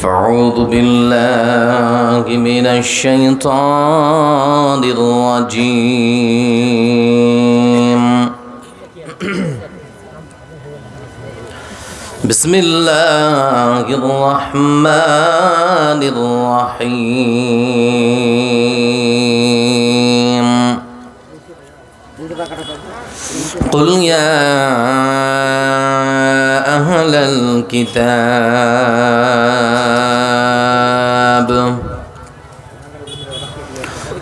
فأعوذ بالله من الشيطان الرجيم بسم الله الرحمن الرحيم قل يا أهل الكتاب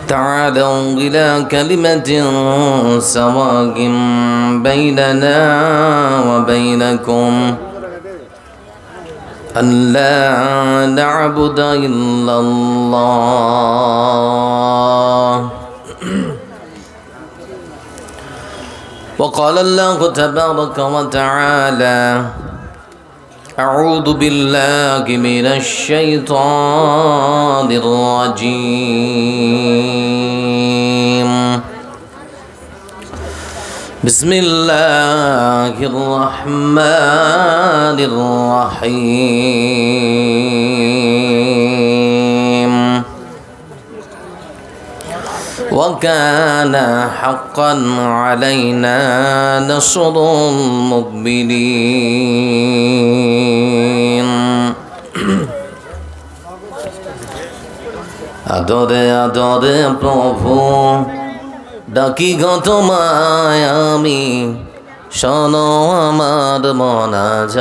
تعالوا إلى كلمة سواء بيننا وبينكم ألا نعبد إلا الله وقال الله تبارك وتعالى أعوذ بالله من الشيطان الرجيم بسم الله الرحمن الرحيم وكان حقا علينا نصر المؤمنين আদরে আদরে প্রভু ডাকি গো তোমায় আমি শোনো আমার মোনাজাত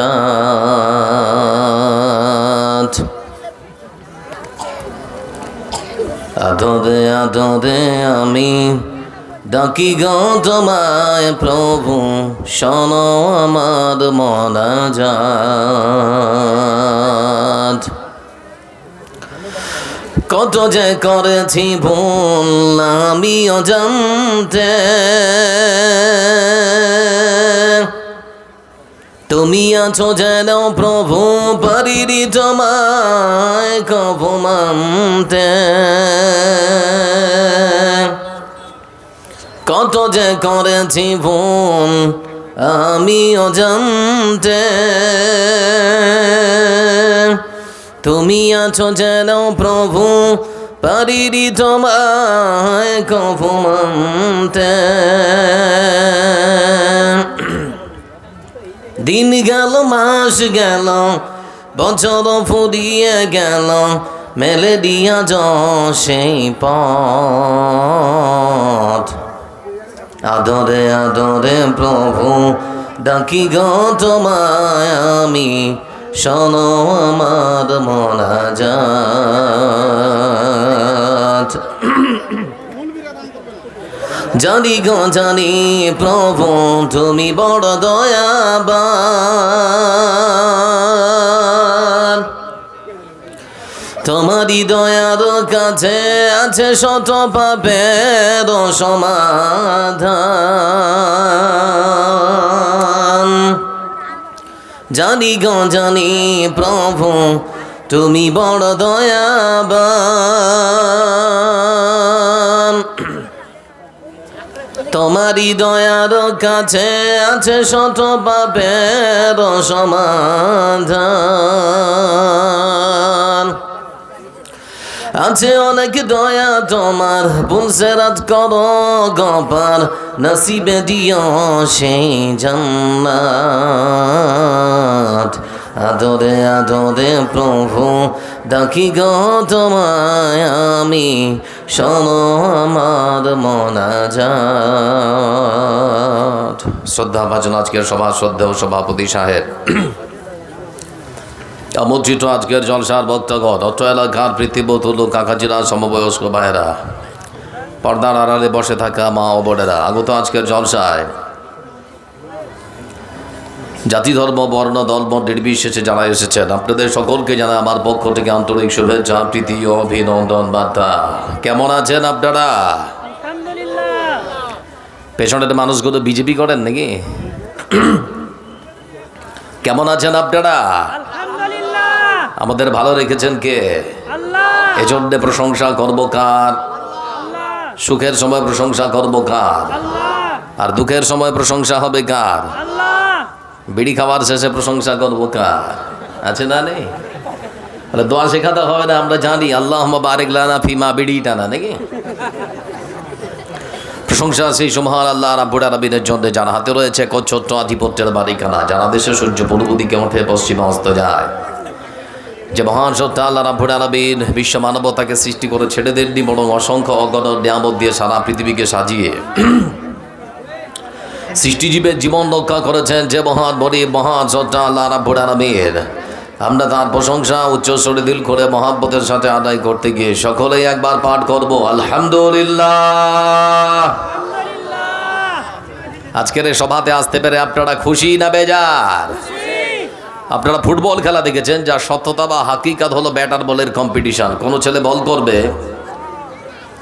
আদরে আদরে আমি ডাকি গো তোমায় প্রভু শোনো আমার মোনাজাত কত যে করেছি ভুল আমি অজান্তে তুমি আছো যেন প্রভু পারিনি তোমায় কভু মানতে কত যে করেছি ভুল আমি অজান্তে তুমি আছো যেন প্রভু পারিনি তোমায় কভু মানতে দিন গেল মাস গেল বছর ফুরিয়ে গেল মেলে দিয়া সেই পথ আদরে আদরে প্রভু ডাকি গো তোমায় আমি শোনো আমার মোনাজাত জানি গো জানি প্রভু তুমি বড় দয়াবান তোমারই দয়ার কাছে আছে শত পাপের সমাধান জানি গো জানি প্রভু তুমি বড় দয়াবান তোমারই দয়ার কাছে আছে শত পাপের সমাধান আছে অনেক দয়া তোমার বুলসেরাত করো গপার নসিবে দিও সেই জান্নাত আদরে আদরে প্রভু ডাকি গো তোমায় আমি শোনো আমার মোনাজাত শ্রদ্ধা ভাজন আজকের সভা শ্রদ্ধেয় সভাপতি সাহেব আমন্ত্রিত আজকের জলসার ভক্তগণ অত্র এলাকার পৃথিবীত লোক কাকাজিরা সমবয়স্ক ভাইয়েরা পর্দার আড়ালে বসে থাকা মা ও বোনেরা আগত আজকের জলসায় জাতি ধর্ম বর্ণ ধর্ম নির্বিশেষে যারা এসেছেন আপনাদের সকলকে জানাই আমার পক্ষ থেকে আন্তরিক শুভেচ্ছা প্রীতি ও অভিনন্দন বার্তা। কেমন আছেন আপনারা? পেছনের মানুষগুলো বিজেপি করেন নাকি? কেমন আছেন আপনারা? আমাদের ভালো রেখেছেন কে? এজন্য প্রশংসা করব কার? সুখের সময় প্রশংসা করব কার? আর দুঃখের সময় প্রশংসা হবে কার? আল্লাহ। বিড়ি খাওয়ার শেষে প্রশংসা করব কার? আছে না নেই? তাহলে দোয়া শেখাতে হবে না, আমরা জানি আল্লাহুম্মা বারিক লানা ফিমা বিড়ি টানা নাকি। প্রশংসা সেই সুবহান আল্লাহ রাব্বুল আলামিনের জন্য, যার হাতে রয়েছে এক ছোট্ট আধিপত্যের বাড়িখানা, যারা দেশে সূর্য পূর্ব দিকে ওঠে পশ্চিমে অস্ত যায়। যে মহান সত্তা আল্লাহ রাব্বুল আলামিন বিশ্ব মানবতাকে সৃষ্টি করে ছেড়ে দেননি, বরং অসংখ্য অগণন নিয়ামত দিয়ে সারা পৃথিবীকে সাজিয়ে সৃষ্টিজীবের জীবন রক্ষা করেছেন যে মহান বড়ি মহান সত্তা আল্লাহ রাব্বুল আলামিন। আমরা তার প্রশংসা উচ্চস্বরে দিল করে মহাব্বতের সাথে আদায় করতে গিয়ে সকলেই একবার পাঠ করব আলহামদুলিল্লাহ। আজকের এই সভাতে আসতে পেরে আপনারা খুশি না বেজার? আপনারা ফুটবল খেলা দেখেছেন, যার সত্যতা বা হাকিকাত হলো ব্যাটার বলের কম্পিটিশন। কোনো ছেলে বল করবে,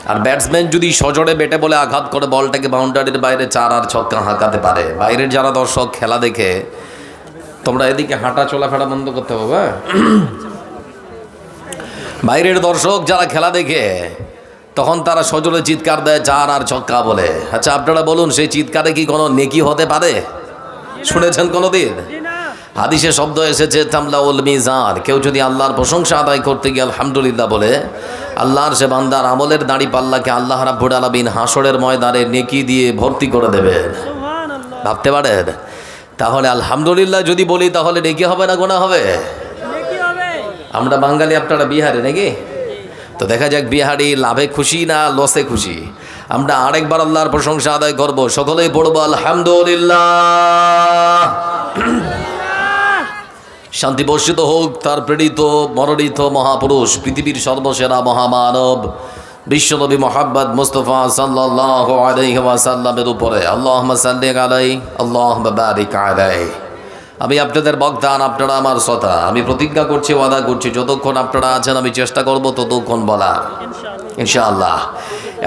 আর ব্যাটসম্যান যদি সজোরে ব্যাটে বলে আঘাত করে বলটাকে বাউন্ডারির বাইরে 4 আর ছক্কা হাঁকাতে পারে। বাইরের যারা দর্শক খেলা দেখে, তোমরা এদিকে হাঁটা চলাফেরা বন্ধ করতে হবে। বাইরের দর্শক যারা খেলা দেখে, তখন তারা সজোরে চিৎকার দেয় 4 আর ছক্কা বলে। আচ্ছা আপনারা বলুন, সেই চিৎকারে কি কোনো নেকি হতে পারে? শুনেছেন কোনোদিন? হাদিসে শব্দ এসেছে তামলাউল মিজান। কেউ যদি আল্লাহর প্রশংসা আদায় করতে গিয়ে আলহামদুলিল্লাহ বলে, আল্লাহর সে বান্দার আমলের দাড়ি পাল্লাকে আল্লাহ রাব্বুল আলামিন হাসরের ময়দানে নেকি দিয়ে ভর্তি করে দেবেন। ভাবতে পারেন? তাহলে আলহামদুলিল্লাহ যদি বলি তাহলে নেকি হবে না গুনাহ হবে? আমরা বাঙালি, আপনারা বিহারি নাকি? তো দেখা যাক বিহারি লাভে খুশি না লসে খুশি। আমরা আরেকবার আল্লাহর প্রশংসা আদায় করব, সকলেই পড়বো আলহামদুলিল্লাহ। শান্তি বর্ষিত হোক তার প্রেরিত মনোনীত মহাপুরুষ, পৃথিবীর সর্বসেরা মহামানব বিশ্বনবী মুহাম্মদ মুস্তাফা সাল্লাল্লাহু আলাইহি ওয়াসাল্লামের উপরে। আল্লাহুম্মা সাল্লি আলাইহি আল্লাহুম্মা বারিক আলাইহি। আমি আপনাদের বক্তা, আপনারা আমার শ্রোতা। আমি প্রতিজ্ঞা করছি, ওয়াদা করছি, যতক্ষণ আপনারা আছেন আমি চেষ্টা করব ততক্ষণ বলার, ইনশাআল্লাহ।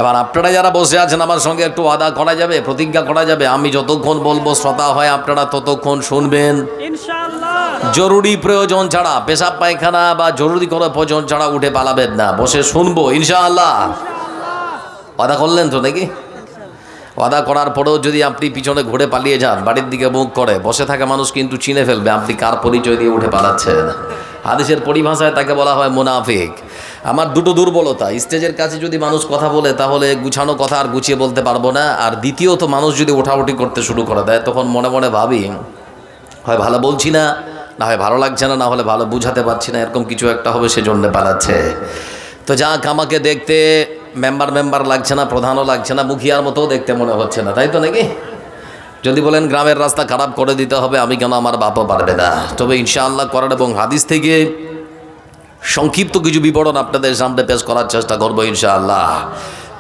এবার আপনারা যারা বসে আছেন আমার সঙ্গে একটু ওয়াদা করা যাবে, প্রতিজ্ঞা করা যাবে, আমি যতক্ষণ বলবো শ্রোতা হয় আপনারা ততক্ষণ শুনবেন ইনশাআল্লাহ। জরুরি প্রয়োজন ছাড়া, পেশাব পায়খানা বা জরুরি কোনো প্রয়োজন ছাড়া উঠে পালাবেন না, বসে শুনবো ইনশাআল্লাহ। ওয়াদা করলেন তো নাকি? ওয়াদা করার পরেও যদি আপনি পিছনে ঘুরে পালিয়ে যান, বাড়ির দিকে মুখ করে, বসে থাকা মানুষ কিন্তু চিনে ফেলবে আপনি কার পরিচয় দিয়ে উঠে পালাচ্ছেন। হাদিসের পরিভাষায় তাকে বলা হয় মুনাফিক। আমার দুটো দুর্বলতা, স্টেজের কাছে যদি মানুষ কথা বলে তাহলে গুছানো কথা আর গুছিয়ে বলতে পারবো না, আর দ্বিতীয়ত মানুষ যদি ওঠাউঠি করতে শুরু করে দেয় তখন মনে মনে ভাবি হয় ভালো বলছি না, না হয় ভালো লাগছে না, না হলে ভালো বুঝাতে পারছি না, এরকম কিছু একটা হবে, সেজন্য পালাচ্ছে। তো যাক, আমাকে দেখতে মেম্বার লাগছে না, প্রধানও লাগছে না, মুখিয়ার মতো দেখতে মনে হচ্ছে না, তাই তো নাকি? যদি বলেন গ্রামের রাস্তা খারাপ করে দিতে হবে, আমি কেন, আমার বাপও পারবে না। তবে ইনশাআল্লাহ করার এবং হাদিস থেকে সংক্ষিপ্ত কিছু বিবরণ আপনাদের সামনে পেশ করার চেষ্টা করবো ইনশাআল্লাহ।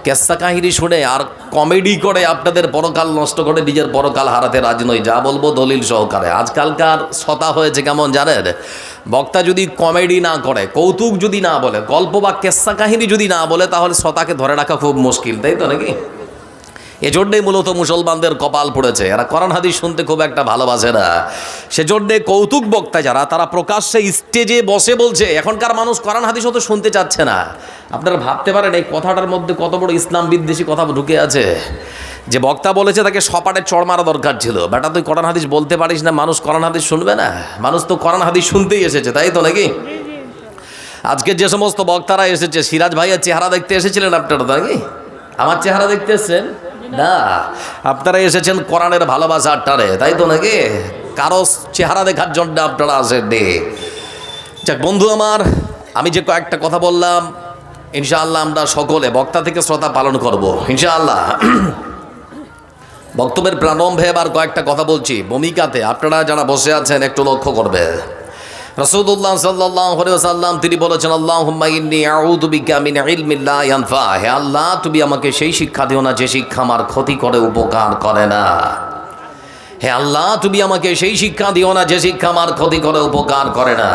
কেসা কাহিনী শুনে আর কমেডি করে আপনাদের পরকাল নষ্ট করে নিজের পরকাল হারাতে রাজি নই। যা বলবো দলিল সহকারে। আজকালকার ছতা হয়েছে কেমন জানেন? বক্তা যদি কমেডি না করে, কৌতুক যদি না বলে, গল্প বা কেসা কাহিনী যদি না বলে, তাহলে ছতাকে ধরে রাখা খুব মুশকিল, তাই তো নাকি? এজন্যই মূলত মুসলমানদের কপাল পড়েছে, এরা কোরআন হাদিস শুনতে খুব একটা ভালোবাসে না। সেজন্যে কৌতুক বক্তা যারা, তারা প্রকাশ্যে স্টেজে বসে বলছে এখনকার মানুষ কোরআন হাদিস হয়তো শুনতে চাচ্ছে না। আপনারা ভাবতে পারেন এই কথাটার মধ্যে কত বড় ইসলাম বিদ্বেষী কথা ঢুকে আছে। যে বক্তা বলেছে তাকে সপাটে চড় মারা দরকার ছিল। বেটা তুই কোরআন হাদিস বলতে পারিস না, মানুষ কোরআন হাদিস শুনবে না? মানুষ তো কোরআন হাদিস শুনতেই এসেছে, তাই তো নাকি? আজকে যে সমস্ত বক্তারা এসেছে, সিরাজ ভাইয়ের চেহারা দেখতে এসেছিলেন আপনারা নাকি? আমার চেহারা দেখতে এসেছেন না, আপনারা এসেছেন কোরআনের ভালোবাসা আটটারে, তাই তো নাকি? কারো চেহারা দেখার জন্য আপনারা আসেননি। যাক বন্ধু আমার, আমি যে কয়েকটা কথা বললাম ইনশাআল্লাহ আমরা সকলে বক্তা থেকে শ্রোতা পালন করব ইনশাআল্লাহ। বক্তব্যের প্রারম্ভে এবার কয়েকটা কথা বলছি ভূমিকাতে, আপনারা যারা বসে আছেন একটু লক্ষ্য করবে। রাসূলুল্লাহ সাল্লাল্লাহু আলাইহি ওয়াসাল্লাম তিনি বলেছেন, আল্লাহুম্মা ইন্নী আউযু বিকা মিন ইলমিন লা ইয়ানফা। হে আল্লাহ, তুমি আমাকে সেই শিক্ষা দিও না যে শিক্ষা আমার ক্ষতি করে, উপকার করে না। হে আল্লাহ, তুমি আমাকে সেই শিক্ষা দিও না যে শিক্ষা আমার ক্ষতি করে, উপকার করে না।